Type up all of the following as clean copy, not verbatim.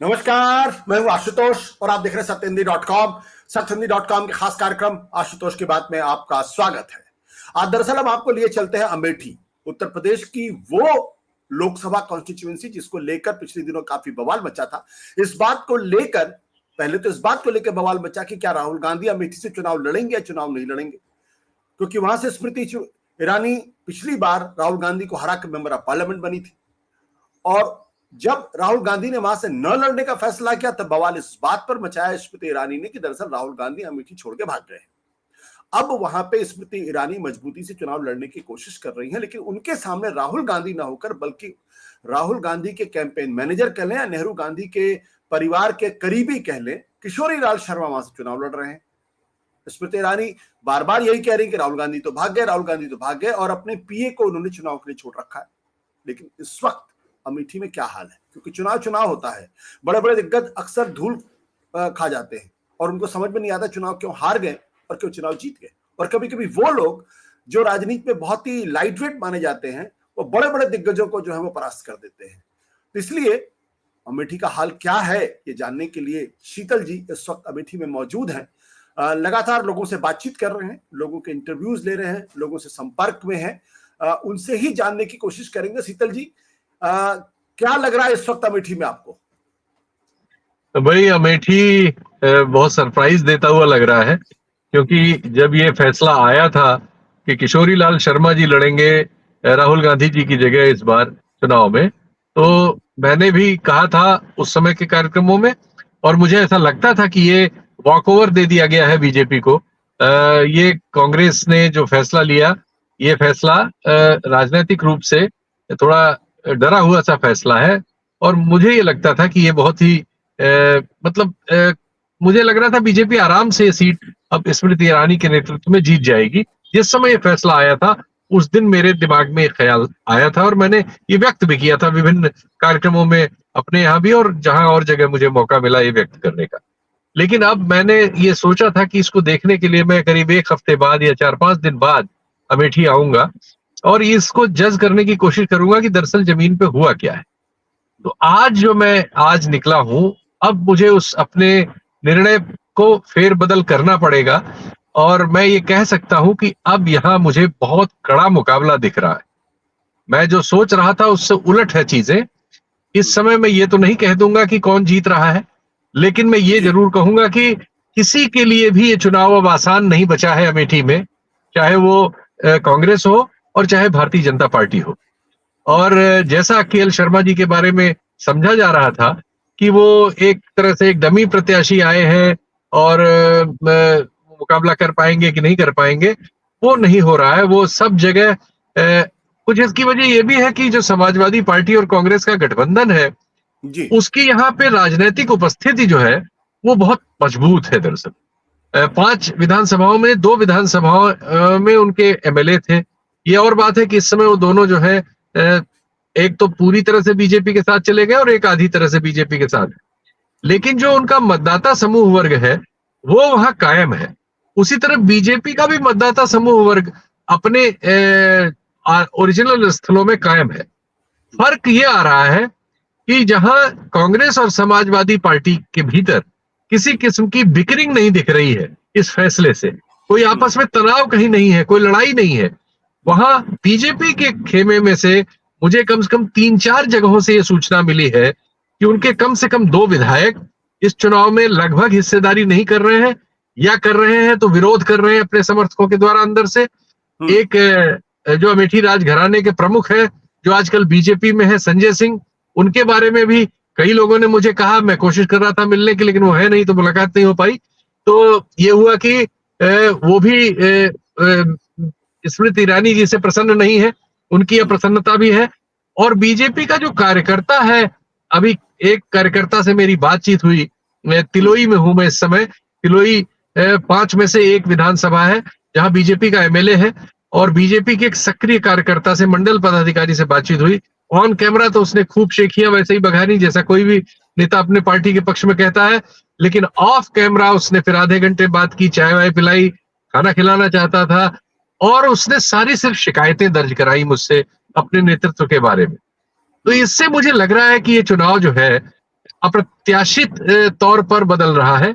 नमस्कार, मैं हूं आशुतोष और आप देख रहे हैं सत्यहिंदी.com। सत्यहिंदी.com के खास कार्यक्रम आशुतोष की बात में आपका स्वागत है। आज दरअसल हम आपको लिए चलते हैं अमेठी, उत्तर प्रदेश की वो लोकसभा कॉन्स्टिट्यूएंसी जिसको लेकर पिछले दिनों काफी बवाल मचा था। इस बात को लेकर पहले तो इस बात को लेकर बवाल मचा कि क्या राहुल गांधी अमेठी से चुनाव लड़ेंगे या चुनाव नहीं लड़ेंगे, क्योंकि वहां से स्मृति ईरानी पिछली बार राहुल गांधी को हरा के मेंबर ऑफ पार्लियामेंट बनी थी। और जब राहुल गांधी ने वहां से न लड़ने का फैसला किया तब बवाल इस बात पर मचाया स्मृति ईरानी ने कि दरअसल राहुल गांधी अमेठी छोड़ के भाग गए हैं। अब वहां पे स्मृति ईरानी मजबूती से चुनाव लड़ने की कोशिश कर रही हैं, लेकिन उनके सामने राहुल गांधी ना होकर बल्कि राहुल गांधी के कैंपेन मैनेजर कह लें या नेहरू गांधी के परिवार के करीबी कह लें, किशोरी लाल शर्मा वहां से चुनाव लड़ रहे हैं। स्मृति ईरानी बार बार यही कह रही कि राहुल गांधी तो भाग गए, राहुल गांधी तो भाग गए, और अपने पीए को उन्होंने चुनाव के लिए छोड़ रखा है। लेकिन इस वक्त अमेठी में क्या हाल है, क्योंकि चुनाव होता है, बड़े बड़े दिग्गज अक्सर धूल खा जाते हैं और उनको समझ में नहीं आता चुनाव क्यों हार गए और क्यों चुनाव जीत गए। और कभी कभी वो लोग जो राजनीति में बहुत ही लाइट वेट माने जाते हैं वो बड़े बड़े दिग्गजों को जो है वो परास्त कर देते हैं। तो इसलिए अमेठी का हाल क्या है ये जानने के लिए शीतल जी इस वक्त अमेठी में मौजूद हैं। लगातार लोगों से बातचीत कर रहे हैं, लोगों के इंटरव्यूज ले रहे हैं, लोगों से संपर्क में हैं, उनसे ही जानने की कोशिश करेंगे। शीतल जी, क्या लग रहा है इस वक्त अमेठी में आपको? भाई अमेठी बहुत सरप्राइज देता हुआ लग रहा है, क्योंकि जब ये फैसला आया था कि किशोरी लाल शर्मा जी लड़ेंगे राहुल गांधी जी की जगह इस बार चुनाव में, तो मैंने भी कहा था उस समय के कार्यक्रमों में, और मुझे ऐसा लगता था कि ये वॉकओवर दे दिया गया है बीजेपी को। ये कांग्रेस ने जो फैसला लिया, ये फैसला राजनीतिक रूप से थोड़ा डरा हुआ सा फैसला है, और मुझे ये लगता था कि ये बहुत ही मुझे लग रहा था बीजेपी आराम से ये सीट अब स्मृति ईरानी के नेतृत्व में जीत जाएगी। जिस समय ये फैसला आया था उस दिन मेरे दिमाग में एक ख्याल आया था और मैंने ये व्यक्त भी किया था विभिन्न कार्यक्रमों में, अपने यहाँ भी और जहां और जगह मुझे मौका मिला ये व्यक्त करने का। लेकिन अब मैंने ये सोचा था कि इसको देखने के लिए मैं करीब 1 हफ्ते बाद या 4-5 दिन बाद अमेठी आऊंगा और इसको जज करने की कोशिश करूंगा कि दरअसल जमीन पे हुआ क्या है। तो आज जो मैं आज निकला हूं, अब मुझे उस अपने निर्णय को फेरबदल करना पड़ेगा, और मैं ये कह सकता हूं कि अब यहाँ मुझे बहुत कड़ा मुकाबला दिख रहा है। मैं जो सोच रहा था उससे उलट है चीजें। इस समय मैं ये तो नहीं कह दूंगा कि कौन जीत रहा है, लेकिन मैं ये जरूर कहूंगा कि किसी के लिए भी ये चुनाव अब आसान नहीं बचा है अमेठी में, चाहे वो कांग्रेस हो और चाहे भारतीय जनता पार्टी हो। और जैसा केएल शर्मा जी के बारे में समझा जा रहा था कि वो एक तरह से एक डमी प्रत्याशी आए हैं और मुकाबला कर पाएंगे कि नहीं कर पाएंगे, वो नहीं हो रहा है। वो सब जगह कुछ इसकी वजह ये भी है कि जो समाजवादी पार्टी और कांग्रेस का गठबंधन है जी, उसकी यहाँ पे राजनीतिक उपस्थिति जो है वो बहुत मजबूत है। दरअसल 5 विधानसभाओं में 2 विधानसभाओं में उनके एमएलए थे। ये और बात है कि इस समय वो दोनों जो है एक तो पूरी तरह से बीजेपी के साथ चले गए और एक आधी तरह से बीजेपी के साथ, लेकिन जो उनका मतदाता समूह वर्ग है वो वहां कायम है। उसी तरह बीजेपी का भी मतदाता समूह वर्ग अपने ओरिजिनल स्थलों में कायम है। फर्क ये आ रहा है कि जहां कांग्रेस और समाजवादी पार्टी के भीतर किसी किस्म की बिकरिंग नहीं दिख रही है इस फैसले से, कोई आपस में तनाव कहीं नहीं है, कोई लड़ाई नहीं है, वहां बीजेपी के खेमे में से मुझे कम से कम 3-4 जगहों से यह सूचना मिली है कि उनके कम से कम 2 विधायक इस चुनाव में लगभग हिस्सेदारी नहीं कर रहे हैं, या कर रहे हैं तो विरोध कर रहे हैं अपने समर्थकों के द्वारा अंदर से। एक जो अमेठी राजघराने के प्रमुख है जो आजकल बीजेपी में है, संजय सिंह, उनके बारे में भी कई लोगों ने मुझे कहा, मैं कोशिश कर रहा था मिलने की लेकिन वो है नहीं तो मुलाकात नहीं हो पाई। तो ये हुआ कि वो भी स्मृति ईरानी जी से प्रसन्न नहीं है, उनकी अप्रसन्नता भी है। और बीजेपी का जो कार्यकर्ता है, अभी एक कार्यकर्ता से मेरी बातचीत हुई, मैं तिलोई में हूं मैं इस समय, तिलोई 5 में से 1 विधानसभा है जहां बीजेपी का एमएलए है, और बीजेपी के एक सक्रिय कार्यकर्ता से, मंडल पदाधिकारी से बातचीत हुई। ऑन कैमरा तो उसने खूब शेखियां वैसे ही बघानी जैसा कोई भी नेता अपने पार्टी के पक्ष में कहता है, लेकिन ऑफ कैमरा उसने फिर आधे घंटे बात की, चाय वाय पिलाई, खाना खिलाना चाहता था, और उसने सारी सिर्फ शिकायतें दर्ज कराई मुझसे अपने नेतृत्व के बारे में। तो इससे मुझे लग रहा है कि ये चुनाव जो है अप्रत्याशित तौर पर बदल रहा है।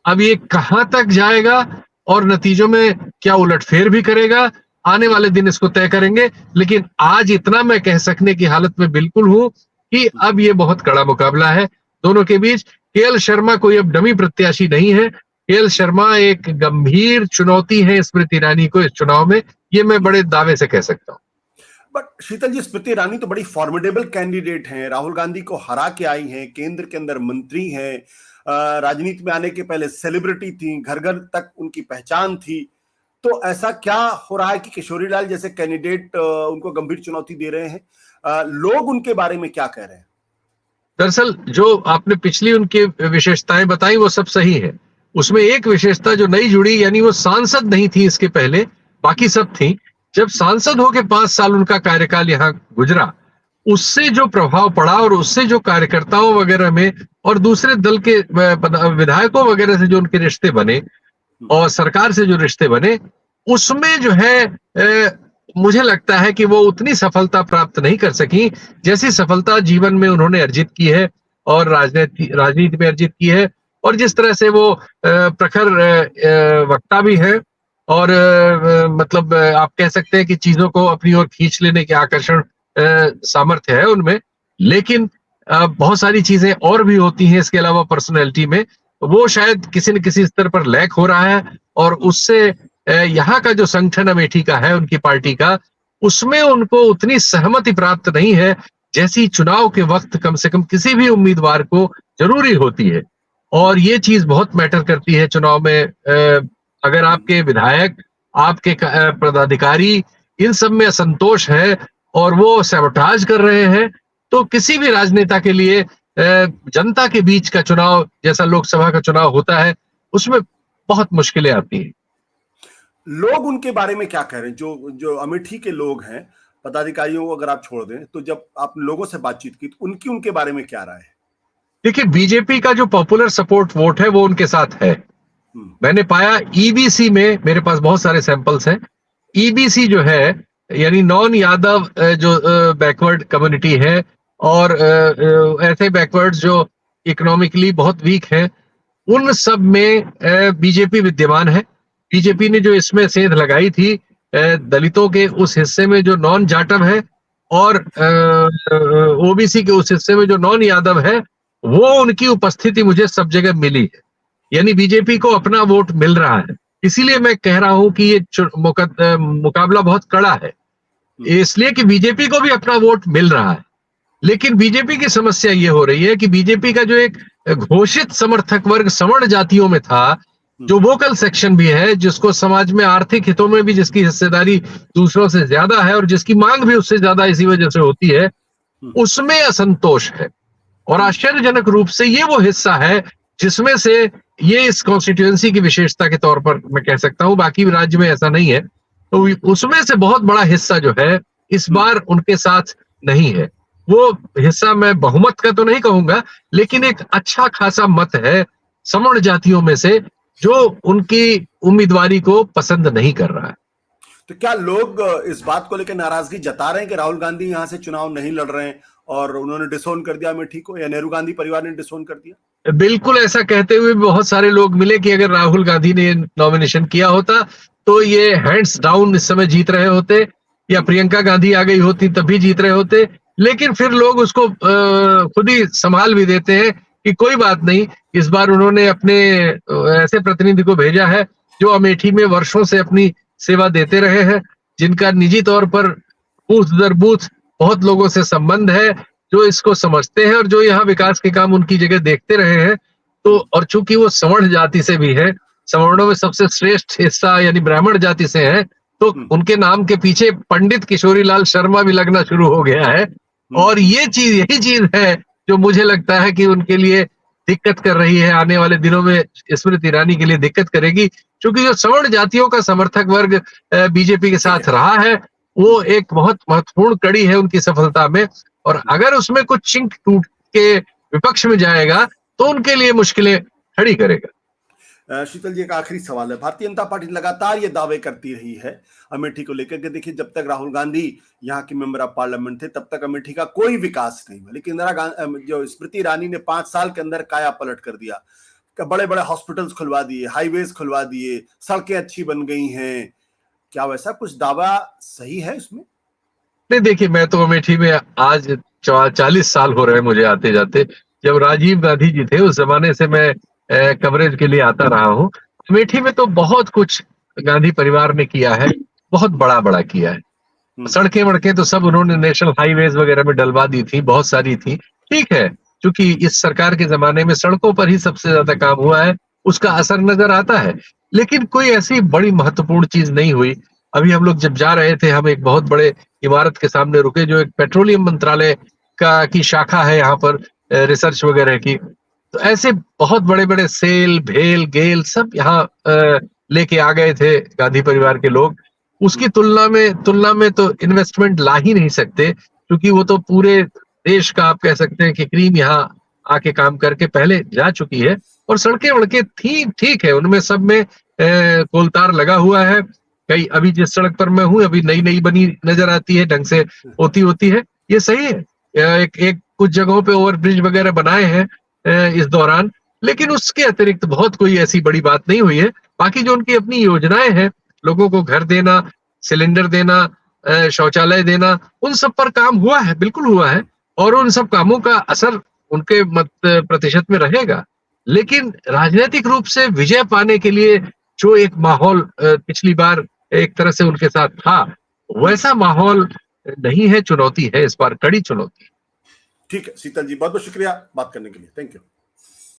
अब ये कहां तक जाएगा और नतीजों में क्या उलटफेर भी करेगा, आने वाले दिन इसको तय करेंगे। लेकिन आज इतना मैं कह सकने की हालत में बिल्कुल हूं कि अब ये बहुत कड़ा मुकाबला है दोनों के बीच। केएल शर्मा कोई अब डमी प्रत्याशी नहीं है। केएल शर्मा एक गंभीर चुनौती है स्मृति ईरानी को इस चुनाव में, ये मैं बड़े दावे से कह सकता हूं। बट शीतल जी, स्मृति ईरानी तो बड़ी फॉर्मिडेबल कैंडिडेट हैं, राहुल गांधी को हरा के आई हैं, केंद्र के अंदर मंत्री हैं, राजनीति में आने के पहले सेलिब्रिटी थी, घर घर तक उनकी पहचान थी। तो ऐसा क्या हो रहा है कि किशोरीलाल जैसे कैंडिडेट उनको गंभीर चुनौती दे रहे हैं? लोग उनके बारे में क्या कह रहे हैं? दरअसल जो आपने पिछली उनकी विशेषताएं बताई वो सब सही है। उसमें एक विशेषता जो नई जुड़ी, यानी वो सांसद नहीं थी इसके पहले, बाकी सब थी। जब सांसद होके 5 साल उनका कार्यकाल यहाँ गुजरा, उससे जो प्रभाव पड़ा और उससे जो कार्यकर्ताओं वगैरह में और दूसरे दल के विधायकों वगैरह से जो उनके रिश्ते बने और सरकार से जो रिश्ते बने, उसमें जो है मुझे लगता है कि वो उतनी सफलता प्राप्त नहीं कर सकी जैसी सफलता जीवन में उन्होंने अर्जित की है और राजनीति में अर्जित की है। और जिस तरह से वो प्रखर वक्ता भी है और मतलब आप कह सकते हैं कि चीजों को अपनी ओर खींच लेने के आकर्षण सामर्थ्य है उनमें। लेकिन बहुत सारी चीजें और भी होती हैं इसके अलावा पर्सनैलिटी में, वो शायद किसी न किसी स्तर पर लैक हो रहा है। और उससे यहाँ का जो संगठन अमेठी का है उनकी पार्टी का, उसमें उनको उतनी सहमति प्राप्त नहीं है जैसी चुनाव के वक्त कम से कम किसी भी उम्मीदवार को जरूरी होती है। और ये चीज बहुत मैटर करती है चुनाव में। अगर आपके विधायक, आपके पदाधिकारी इन सब में असंतोष है और वो सैबोटाज कर रहे हैं, तो किसी भी राजनेता के लिए जनता के बीच का चुनाव जैसा लोकसभा का चुनाव होता है, उसमें बहुत मुश्किलें आती हैं। लोग उनके बारे में क्या कह रहे हैं? जो अमेठी के लोग हैं, पदाधिकारियों को अगर आप छोड़ दें, तो जब आप लोगों से बातचीत की तो उनके बारे में क्या राय है? देखिए, बीजेपी का जो पॉपुलर सपोर्ट वोट है वो उनके साथ है। मैंने पाया ईबीसी में, मेरे पास बहुत सारे सैंपल्स हैं, ईबीसी जो है यानी नॉन यादव जो बैकवर्ड कम्युनिटी है और ऐसे बैकवर्ड जो इकोनॉमिकली बहुत वीक है, उन सब में बीजेपी विद्यमान है। बीजेपी ने जो इसमें सेंध लगाई थी दलितों के उस हिस्से में जो नॉन जाटव है और ओबीसी के उस हिस्से में जो नॉन यादव है, वो उनकी उपस्थिति मुझे सब जगह मिली है। यानी बीजेपी को अपना वोट मिल रहा है। इसीलिए मैं कह रहा हूं कि ये मुकाबला बहुत कड़ा है, इसलिए कि बीजेपी को भी अपना वोट मिल रहा है। लेकिन बीजेपी की समस्या ये हो रही है कि बीजेपी का जो एक घोषित समर्थक वर्ग सवर्ण जातियों में था, जो वोकल सेक्शन भी है, जिसको समाज में आर्थिक हितों में भी जिसकी हिस्सेदारी दूसरों से ज्यादा है और जिसकी मांग भी उससे ज्यादा इसी वजह से होती है, उसमें असंतोष है। और आश्चर्यजनक रूप से ये वो हिस्सा है जिसमें से ये इस कॉन्स्टिट्यूएंसी की विशेषता के तौर पर मैं कह सकता हूं, बाकी राज्य में ऐसा नहीं है, तो उसमें से बहुत बड़ा हिस्सा जो है इस बार उनके साथ नहीं है। वो हिस्सा मैं बहुमत का तो नहीं कहूंगा, लेकिन एक अच्छा खासा मत है सवर्ण जातियों में से जो उनकी उम्मीदवारी को पसंद नहीं कर रहा है। तो क्या लोग इस बात को लेकर नाराजगी जता रहे हैं कि राहुल गांधी यहां से चुनाव नहीं लड़ रहे हैं और उन्होंने डिसोन कर दिया अमेठी को, या नेहरू गांधी परिवार ने डिसोन कर दिया? बिल्कुल ऐसा कहते हुए बहुत सारे लोग मिले कि अगर राहुल गांधी ने नॉमिनेशन किया होता तो ये हैंड्स डाउन इस समय जीत रहे होते, या प्रियंका गांधी आ गई होती तब भी जीत रहे होते। लेकिन फिर लोग उसको खुद ही संभाल भी देते हैं कि कोई बात नहीं, इस बार उन्होंने अपने ऐसे प्रतिनिधि को भेजा है जो अमेठी में वर्षों से अपनी सेवा देते रहे हैं, जिनका निजी तौर पर बूथ दर बूथ बहुत लोगों से संबंध है, जो इसको समझते हैं और जो यहाँ विकास के काम उनकी जगह देखते रहे हैं। तो और चूंकि वो सवर्ण जाति से भी है, सवर्णों में सबसे श्रेष्ठ हिस्सा यानी ब्राह्मण जाति से है, तो उनके नाम के पीछे पंडित किशोरीलाल शर्मा भी लगना शुरू हो गया है। और यही चीज है जो मुझे लगता है कि उनके लिए दिक्कत कर रही है, आने वाले दिनों में स्मृति ईरानी के लिए दिक्कत करेगी, क्योंकि जो सवर्ण जातियों का समर्थक वर्ग बीजेपी के साथ रहा है, वो एक बहुत महत्वपूर्ण कड़ी है उनकी सफलता में। और अगर उसमें कुछ चिंक टूट के विपक्ष में जाएगा तो उनके लिए मुश्किलें खड़ी करेगा। शीतल जी, एक आखिरी सवाल है। भारतीय जनता पार्टी लगातार ये दावे करती रही है अमेठी को लेकर के, देखिए जब तक राहुल गांधी यहाँ की मेंबर ऑफ पार्लियामेंट थे तब तक अमेठी का कोई विकास नहीं हुआ, लेकिन जो स्मृति ईरानी ने 5 साल के अंदर काया पलट कर दिया, बड़े बड़े हॉस्पिटल्स खुलवा दिए, हाईवेज खुलवा दिए, सड़कें अच्छी बन गई हैं। क्या वैसा कुछ दावा सही है इसमें? नहीं, देखिए मैं तो अमेठी में आज 40 साल हो रहे हैं मुझे आते जाते। जब राजीव गांधी जी थे उस जमाने से मैं कवरेज के लिए आता रहा हूँ। अमेठी में तो बहुत कुछ गांधी परिवार ने किया है, बहुत बड़ा बड़ा किया है। सड़कें वड़कें तो सब उन्होंने नेशनल हाईवेज वगैरह में डलवा दी थी, बहुत सारी थी। ठीक है, क्योंकि इस सरकार के जमाने में सड़कों पर ही सबसे ज्यादा काम हुआ है, उसका असर नजर आता है। लेकिन कोई ऐसी बड़ी महत्वपूर्ण चीज नहीं हुई। अभी हम लोग जब जा रहे थे, हम एक बहुत बड़े इमारत के सामने रुके जो एक पेट्रोलियम मंत्रालय का की शाखा है यहाँ पर, रिसर्च वगैरह की। तो ऐसे बहुत बड़े बड़े सेल भेल गेल सब यहाँ लेके आ गए थे गांधी परिवार के लोग। उसकी तुलना में तो इन्वेस्टमेंट ला ही नहीं सकते, क्योंकि वो तो पूरे देश का आप कह सकते हैं कि क्रीम यहाँ आके काम करके पहले जा चुकी है। और सड़कें वड़कें थी, ठीक है, उनमें सब में कोलतार लगा हुआ है। कई अभी जिस सड़क पर मैं हूँ अभी नई नई बनी नजर आती है, ढंग से होती है, ये सही है। एक कुछ जगहों पे ओवरब्रिज वगैरह बनाए हैं इस दौरान, लेकिन उसके अतिरिक्त बहुत कोई ऐसी बड़ी बात नहीं हुई है। बाकी जो उनकी अपनी योजनाएं हैं, लोगों को घर देना, सिलेंडर देना, शौचालय देना, उन सब पर काम हुआ है, बिल्कुल हुआ है। और उन सब कामों का असर उनके मत प्रतिशत में रहेगा। लेकिन राजनीतिक रूप से विजय पाने के लिए जो एक माहौल पिछली बार एक तरह से उनके साथ था, वैसा माहौल नहीं है। चुनौती है इस बार, कड़ी चुनौती। ठीक है शीतल जी, बहुत बहुत शुक्रिया बात करने के लिए, थैंक यू।